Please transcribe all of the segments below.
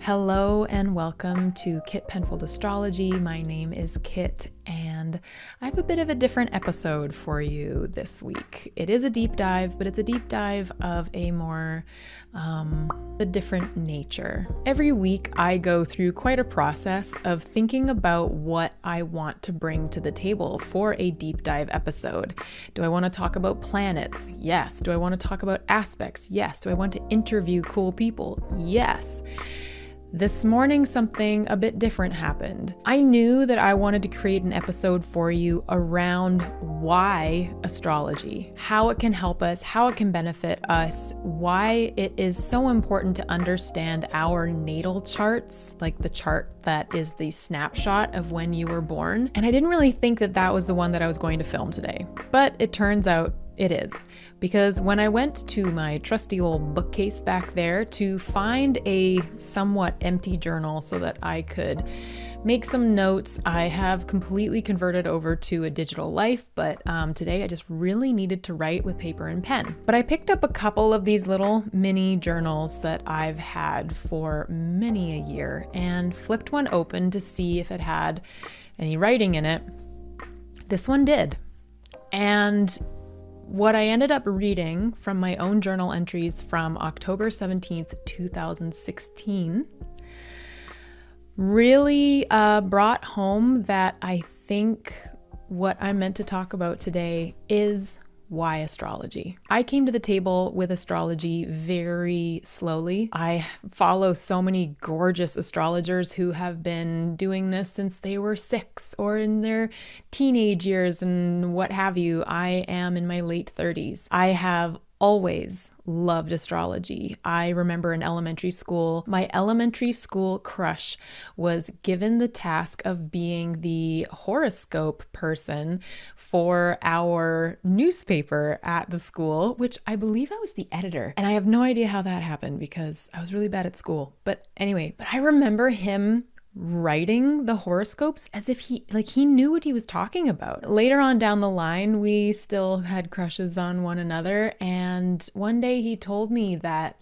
Hello and welcome to Kitt Penfold Astrology. My name is Kitt and I have a bit of a different episode for you this week. It is a deep dive, but it's a deep dive of a different nature. Every week I go through quite a process of thinking about what I want to bring to the table for a deep dive episode. Do I want to talk about planets? Yes. Do I want to talk about aspects? Yes. Do I want to interview cool people? Yes. This morning, something a bit different happened. I knew that I wanted to create an episode for you around why astrology, how it can help us, how it can benefit us, why it is so important to understand our natal charts, like the chart that is the snapshot of when you were born. And I didn't really think that that was the one that I was going to film today, but it turns out it is, because when I went to my trusty old bookcase back there to find a somewhat empty journal so that I could make some notes, I have completely converted over to a digital life, but today I just really needed to write with paper and pen. But I picked up a couple of these little mini journals that I've had for many a year and flipped one open to see if it had any writing in it. This one did. And what I ended up reading from my own journal entries from October 17th, 2016 really brought home that I think what I'm meant to talk about today is why astrology. I came to the table with astrology very slowly. I follow so many gorgeous astrologers who have been doing this since they were 6 or in their teenage years and what have you. I am in my late 30s. I have always loved astrology. I remember in elementary school, my elementary school crush was given the task of being the horoscope person for our newspaper at the school, which I believe I was the editor. And I have no idea how that happened because I was really bad at school. But anyway, I remember him writing the horoscopes as if he knew what he was talking about. Later on down the line, we still had crushes on one another. And one day he told me that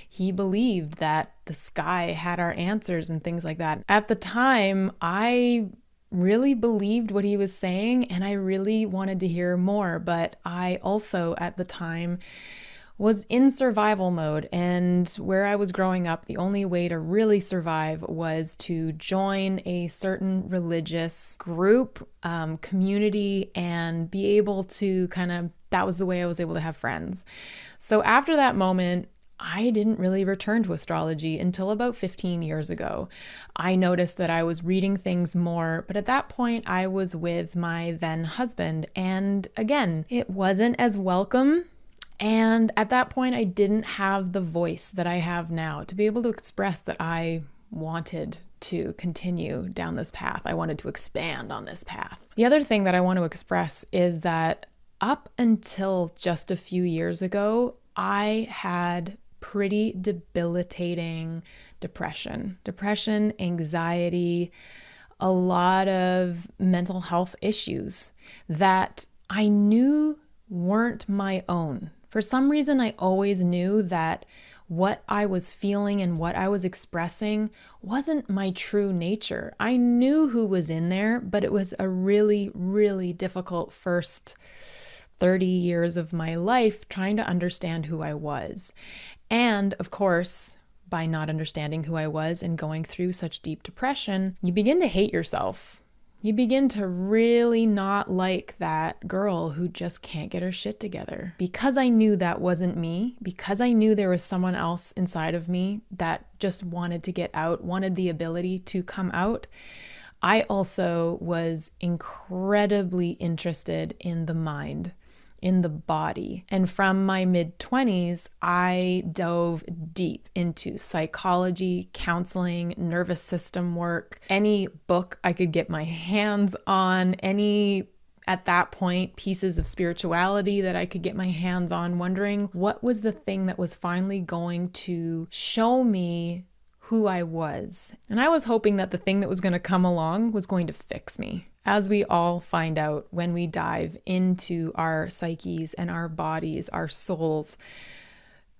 he believed that the sky had our answers and things like that. At the time, I really believed what he was saying and I really wanted to hear more. But I also at the time was in survival mode, and where I was growing up, the only way to really survive was to join a certain religious group, community, and be able to that was the way I was able to have friends. So after that moment, I didn't really return to astrology until about 15 years ago. I noticed that I was reading things more, but at that point I was with my then husband, and again, it wasn't as welcome. And at that point, I didn't have the voice that I have now to be able to express that I wanted to continue down this path. I wanted to expand on this path. The other thing that I want to express is that up until just a few years ago, I had pretty debilitating depression, anxiety, a lot of mental health issues that I knew weren't my own. For some reason, I always knew that what I was feeling and what I was expressing wasn't my true nature. I knew who was in there, but it was a really, really difficult first 30 years of my life trying to understand who I was. And of course, by not understanding who I was and going through such deep depression, you begin to hate yourself. You begin to really not like that girl who just can't get her shit together. Because I knew that wasn't me, because I knew there was someone else inside of me that just wanted to get out, wanted the ability to come out, I also was incredibly interested in the mind, in the body. And from my mid-20s, I dove deep into psychology, counseling, nervous system work, any book I could get my hands on, any, at that point, pieces of spirituality that I could get my hands on, wondering what was the thing that was finally going to show me who I was. And I was hoping that the thing that was going to come along was going to fix me. As we all find out when we dive into our psyches and our bodies, our souls,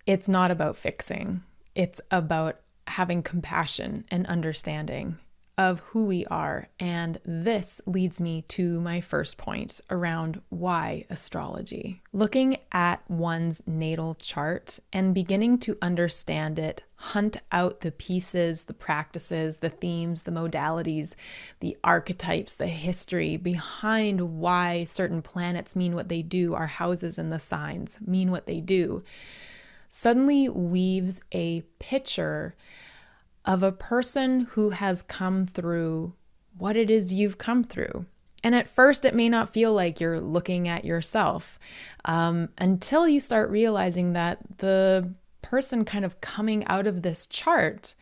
it's not about fixing. It's about having compassion and understanding of who we are. And this leads me to my first point around why astrology. Looking at one's natal chart and beginning to understand it, hunt out the pieces, the practices, the themes, the modalities, the archetypes, the history behind why certain planets mean what they do, our houses and the signs mean what they do, suddenly weaves a picture of a person who has come through what it is you've come through. And at first, it may not feel like you're looking at yourself until you start realizing that the person kind of coming out of this chart,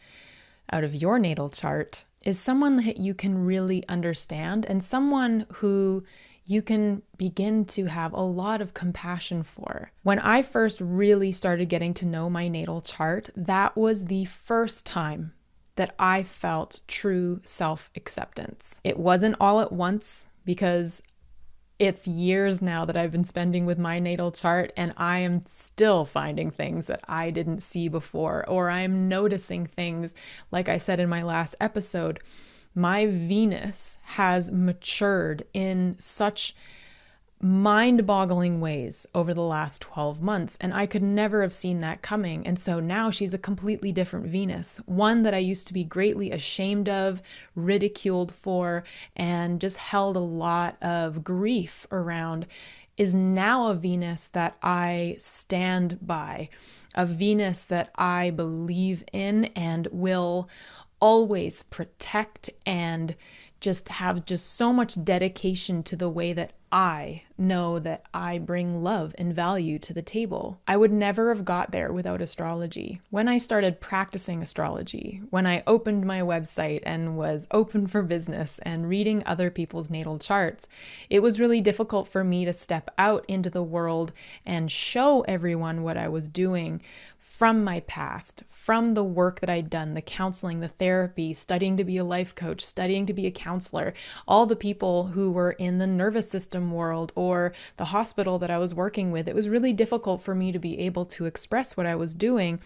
out of your natal chart, is someone that you can really understand and someone who you can begin to have a lot of compassion for. When I first really started getting to know my natal chart, that was the first time that I felt true self-acceptance. It wasn't all at once because it's years now that I've been spending with my natal chart, and I am still finding things that I didn't see before, or I'm noticing things, like I said in my last episode, my Venus has matured in such mind-boggling ways over the last 12 months, and I could never have seen that coming. And so now she's a completely different Venus, one that I used to be greatly ashamed of, ridiculed for, and just held a lot of grief around, is now a Venus that I stand by, a Venus that I believe in and will always protect and just have just so much dedication to the way that I know that I bring love and value to the table. I would never have got there without astrology. When I started practicing astrology, when I opened my website and was open for business and reading other people's natal charts, it was really difficult for me to step out into the world and show everyone what I was doing from my past, from the work that I'd done, the counseling, the therapy, studying to be a life coach, studying to be a counselor, all the people who were in the nervous system world or the hospital that I was working with. It was really difficult for me to be able to express what I was doing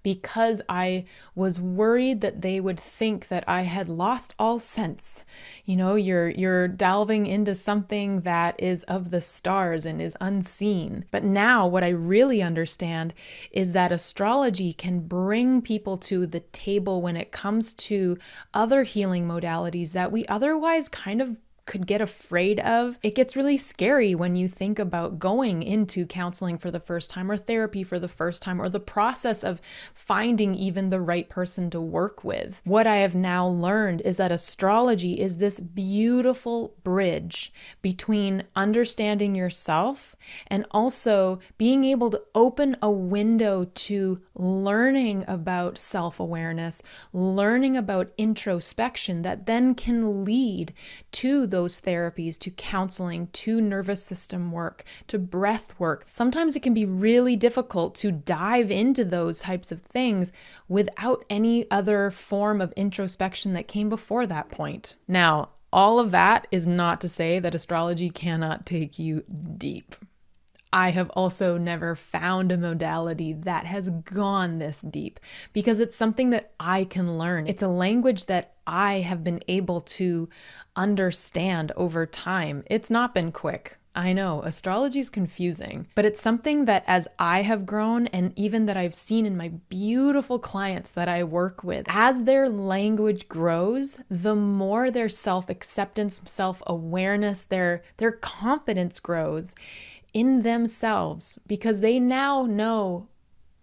because I was worried that they would think that I had lost all sense. You know, you're delving into something that is of the stars and is unseen. But now what I really understand is that astrology can bring people to the table when it comes to other healing modalities that we otherwise kind of could get afraid of. It gets really scary when you think about going into counseling for the first time or therapy for the first time or the process of finding even the right person to work with. What I have now learned is that astrology is this beautiful bridge between understanding yourself and also being able to open a window to learning about self-awareness, learning about introspection that then can lead to those therapies, to counseling, to nervous system work, to breath work. Sometimes it can be really difficult to dive into those types of things without any other form of introspection that came before that point. Now, all of that is not to say that astrology cannot take you deep. I have also never found a modality that has gone this deep because it's something that I can learn. It's a language that I have been able to understand over time. It's not been quick. I know astrology is confusing, but it's something that as I have grown and even that I've seen in my beautiful clients that I work with, as their language grows, the more their self-acceptance, self-awareness, their confidence grows in themselves because they now know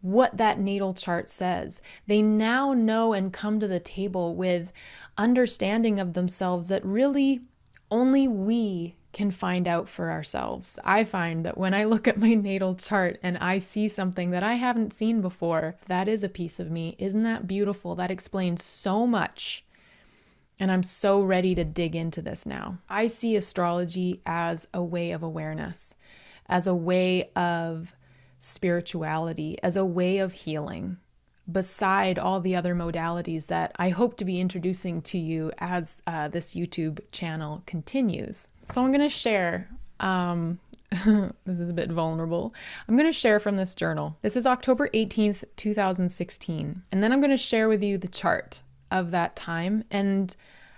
what that natal chart says. They now know and come to the table with understanding of themselves that really only we can find out for ourselves. I find that when I look at my natal chart and I see something that I haven't seen before, that is a piece of me. Isn't that beautiful? That explains so much. And I'm so ready to dig into this now. I see astrology as a way of awareness, as a way of spirituality, as a way of healing, beside all the other modalities that I hope to be introducing to you as this YouTube channel continues. So I'm going to share This is a bit vulnerable. I'm going to share from this journal. This is October 18th, 2016. And then I'm going to share with you the chart of that time and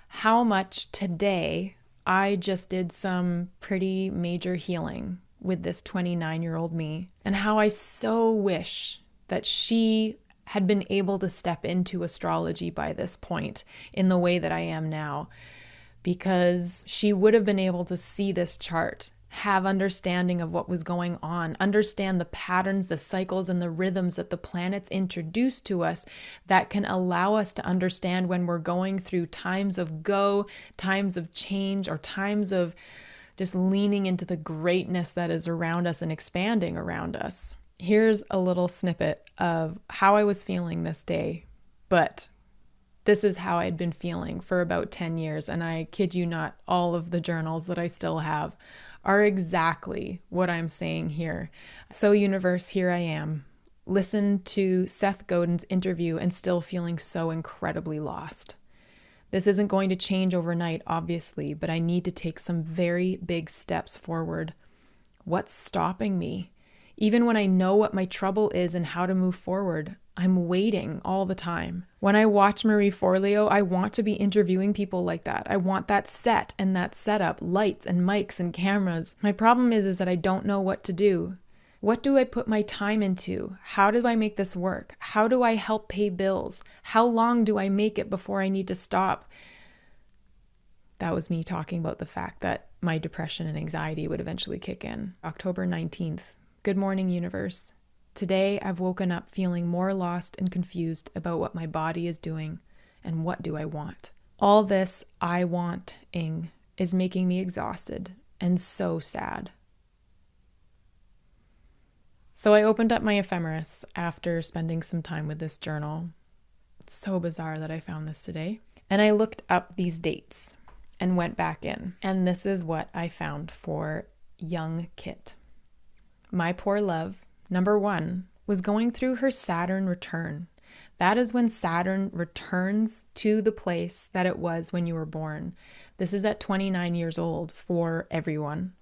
how much today I just did some pretty major healing with this 29-year-old me, and how I so wish that she had been able to step into astrology by this point in the way that I am now, because she would have been able to see this chart, have understanding of what was going on, understand the patterns, the cycles, and the rhythms that the planets introduce to us that can allow us to understand when we're going through times of go, times of change, or times of just leaning into the greatness that is around us and expanding around us. Here's a little snippet of how I was feeling this day, but this is how I'd been feeling for about 10 years, and I kid you not, all of the journals that I still have are exactly what I'm saying here. So universe, here I am. Listen to Seth Godin's interview and still feeling so incredibly lost. This isn't going to change overnight, obviously, but I need to take some very big steps forward. What's stopping me? Even when I know what my trouble is and how to move forward, I'm waiting all the time. When I watch Marie Forleo, I want to be interviewing people like that. I want that set and that setup, lights and mics and cameras. My problem is that I don't know what to do. What do I put my time into? How do I make this work? How do I help pay bills? How long do I make it before I need to stop? That was me talking about the fact that my depression and anxiety would eventually kick in. October 19th. Good morning, universe. Today, I've woken up feeling more lost and confused about what my body is doing and what do I want. All this I wanting is making me exhausted and so sad. So I opened up my ephemeris after spending some time with this journal. It's so bizarre that I found this today. And I looked up these dates and went back in. And this is what I found for young Kitt. My poor love, number 1, was going through her Saturn return. That is when Saturn returns to the place that it was when you were born. This is at 29 years old for everyone.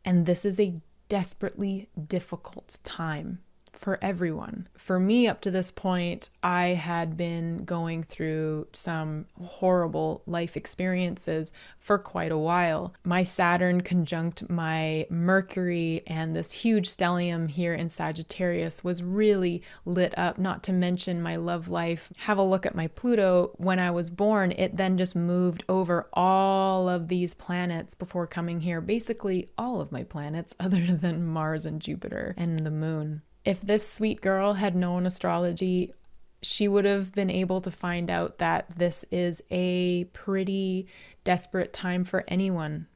And this is a desperately difficult time for everyone. For me, up to this point, I had been going through some horrible life experiences for quite a while. My Saturn conjunct my Mercury and this huge stellium here in Sagittarius was really lit up, not to mention my love life. Have a look at my Pluto. When I was born, it then just moved over all of these planets before coming here. Basically, all of my planets other than Mars and Jupiter and the moon. If this sweet girl had known astrology, she would have been able to find out that this is a pretty desperate time for anyone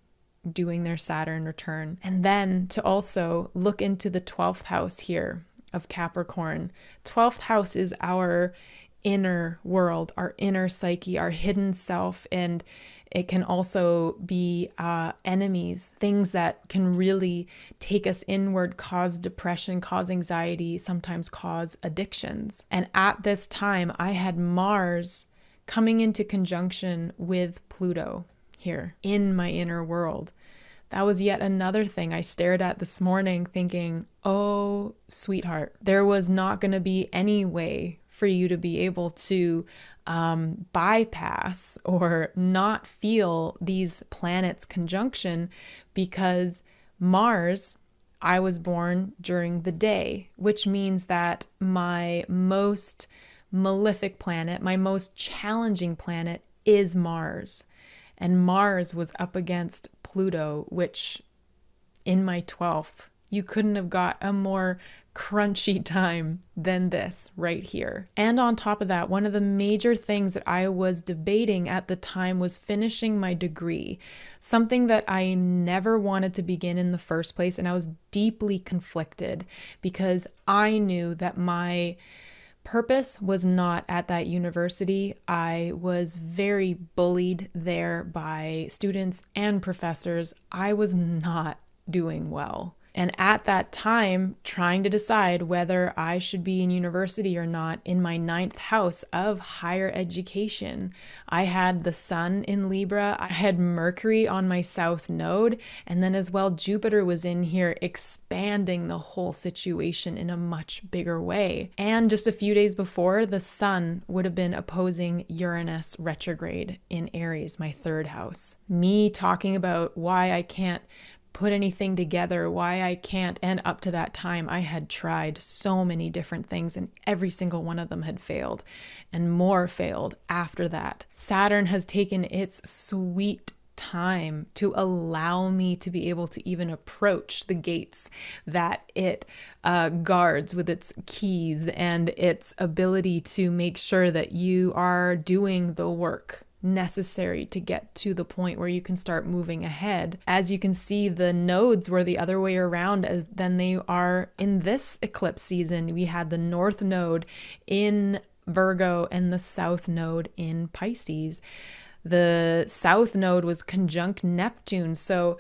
doing their Saturn return. And then to also look into the 12th house here of Capricorn. 12th house is our inner world, our inner psyche, our hidden self, and it can also be enemies, things that can really take us inward, cause depression, cause anxiety, sometimes cause addictions. And at this time, I had Mars coming into conjunction with Pluto here in my inner world. That was yet another thing I stared at this morning thinking, oh, sweetheart, there was not going to be any way for you to be able to bypass or not feel these planets' conjunction, because Mars, I was born during the day, which means that my most malefic planet, my most challenging planet is Mars. And Mars was up against Pluto, which in my 12th, you couldn't have got a more crunchy time than this right here. And on top of that, one of the major things that I was debating at the time was finishing my degree, something that I never wanted to begin in the first place. And I was deeply conflicted because I knew that my purpose was not at that university. I was very bullied there by students and professors. I was not doing well. And at that time, trying to decide whether I should be in university or not in my 9th house of higher education. I had the sun in Libra, I had Mercury on my south node, and then as well, Jupiter was in here expanding the whole situation in a much bigger way. And just a few days before, the sun would have been opposing Uranus retrograde in Aries, my 3rd house. Me talking about why I can't put anything together, why I can't, and up to that time I had tried so many different things and every single one of them had failed, and more failed after that. Saturn has taken its sweet time to allow me to be able to even approach the gates that it guards with its keys and its ability to make sure that you are doing the work necessary to get to the point where you can start moving ahead. As you can see, the nodes were the other way around than they are in this eclipse season. We had the north node in Virgo and the south node in Pisces. The south node was conjunct Neptune, so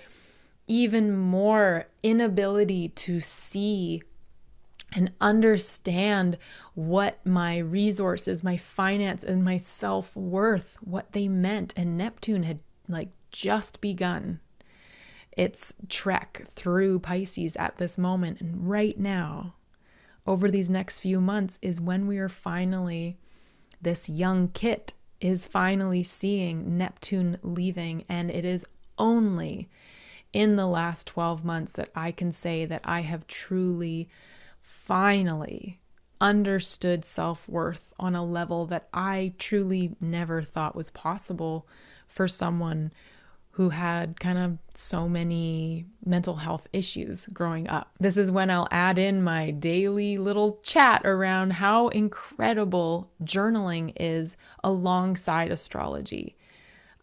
even more inability to see and understand what my resources, my finance, and my self-worth, what they meant. And Neptune had just begun its trek through Pisces at this moment. And right now, over these next few months, is when we are finally, this young Kitt is finally seeing Neptune leaving. And it is only in the last 12 months that I can say that I have truly finally understood self-worth on a level that I truly never thought was possible for someone who had kind of so many mental health issues growing up. This is when I'll add in my daily little chat around how incredible journaling is alongside astrology.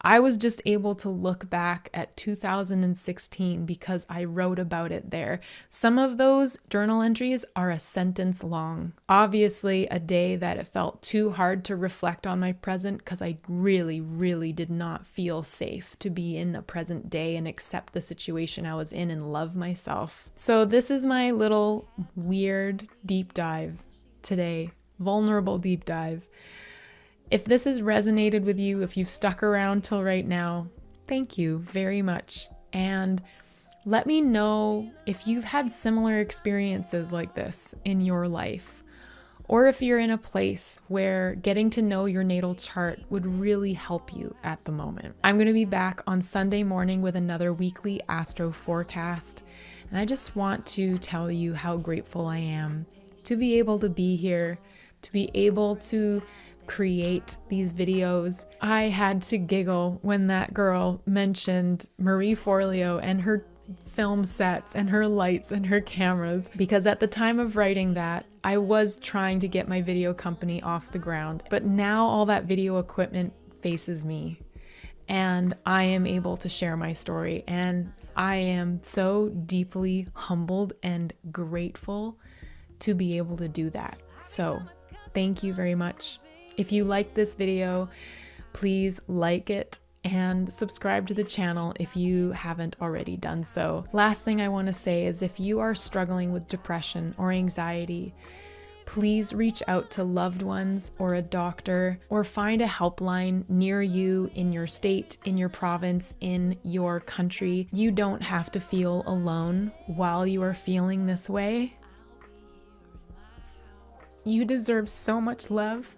I was just able to look back at 2016 because I wrote about it there. Some of those journal entries are a sentence long. Obviously, a day that it felt too hard to reflect on my present because I really, really did not feel safe to be in the present day and accept the situation I was in and love myself. So this is my little weird deep dive today, vulnerable deep dive. If this has resonated with you, if you've stuck around till right now, thank you very much. And let me know if you've had similar experiences like this in your life, or if you're in a place where getting to know your natal chart would really help you at the moment. I'm going to be back on Sunday morning with another weekly astro forecast. And I just want to tell you how grateful I am to be able to be here, to be able to create these videos. I had to giggle when that girl mentioned Marie Forleo and her film sets and her lights and her cameras, because at the time of writing that, I was trying to get my video company off the ground. But now all that video equipment faces me and I am able to share my story, and I am so deeply humbled and grateful to be able to do that. So thank you very much. If you like this video, please like it and subscribe to the channel if you haven't already done so. Last thing I want to say is if you are struggling with depression or anxiety, please reach out to loved ones or a doctor, or find a helpline near you in your state, in your province, in your country. You don't have to feel alone while you are feeling this way. You deserve so much love.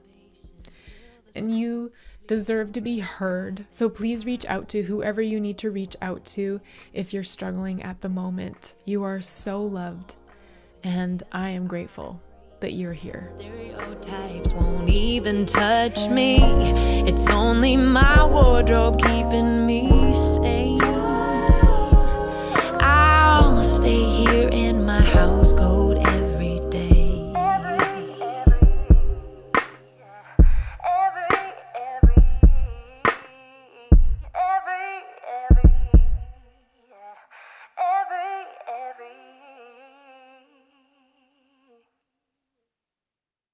And you deserve to be heard. So please reach out to whoever you need to reach out to if you're struggling at the moment. You are so loved, and I am grateful that you're here. Stereotypes won't even touch me. It's only my wardrobe keeping me